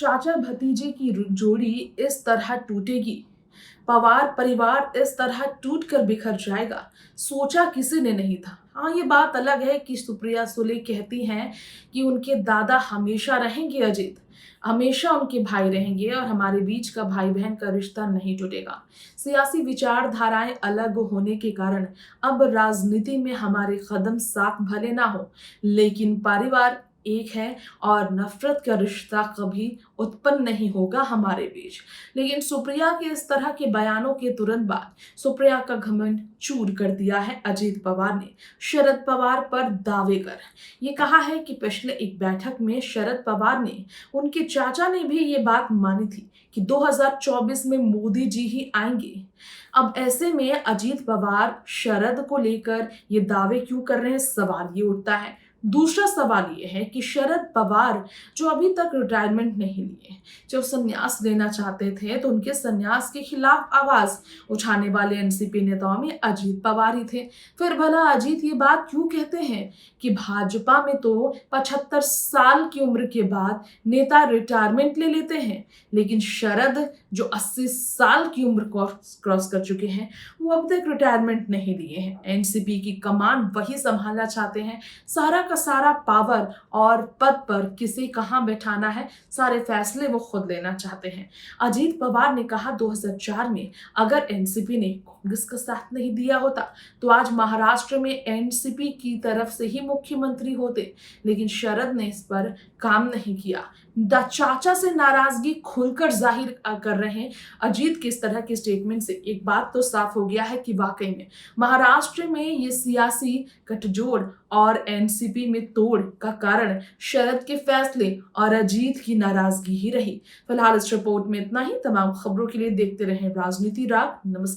चाचा भतीजे की जोड़ी इस तरह टूटेगी, पवार परिवार इस तरह टूट कर बिखर जाएगा, सोचा किसी ने नहीं था। हाँ, ये बात अलग है कि सुप्रिया सुले कहती हैं कि उनके दादा हमेशा रहेंगे अजीत, हमेशा उनके भाई रहेंगे और हमारे बीच का भाई बहन का रिश्ता नहीं टूटेगा। सियासी विचारधाराएं अलग होने के कारण अब राजनीति में हमारे कदम साथ भले ना हो, लेकिन परिवार एक है और नफरत का रिश्ता कभी उत्पन्न नहीं होगा हमारे बीच। लेकिन सुप्रिया के इस तरह के बयानों के तुरंत बाद सुप्रिया का घमंड चूर कर दिया है अजीत पवार ने शरद पवार पर दावे कर। ये कहा है कि पिछले एक बैठक में शरद पवार ने उनके चाचा ने भी ये बात मानी थी कि 2024 में मोदी जी ही आएंगे। अब ऐसे में अजीत पवार शरद को लेकर ये दावे क्यों कर रहे हैं, सवाल ये उठता है। दूसरा सवाल ये है कि शरद पवार जो अभी तक रिटायरमेंट नहीं लिए, जब संन्यास लेना चाहते थे तो उनके संन्यास के खिलाफ आवाज उठाने वाले एनसीपी नेताओं में अजीत पवार ही थे। फिर भला अजीत ये बात क्यों कहते हैं कि भाजपा में तो 75 साल की उम्र के बाद नेता रिटायरमेंट ले लेते हैं, लेकिन शरद जो 80 साल की उम्र क्रॉस कर चुके हैं वो अब तक रिटायरमेंट नहीं लिए हैं। एनसीपी की कमान वही संभालना चाहते हैं, सारा का सारा पावर और पद पर किसे कहां बैठाना है सारे फैसले वो खुद लेना चाहते हैं। अजीत पवार ने कहा 2004 में अगर एनसीपी ने कांग्रेस का साथ नहीं दिया होता तो आज महाराष्ट्र में एनसीपी की तरफ से ही मुख्यमंत्री होते, लेकिन शरद ने इस पर काम नहीं किया। चाचा से नाराजगी खुलकर जाहिर कर रहे हैं अजीत के इस तरह के स्टेटमेंट से एक बात तो साफ हो गया है कि वाकई में महाराष्ट्र में ये सियासी गठजोड़ और एनसीपी में तोड़ का कारण शरद के फैसले और अजीत की नाराजगी ही रही। फिलहाल इस रिपोर्ट में इतना ही। तमाम खबरों के लिए देखते रहें राजनीति राग। नमस्कार।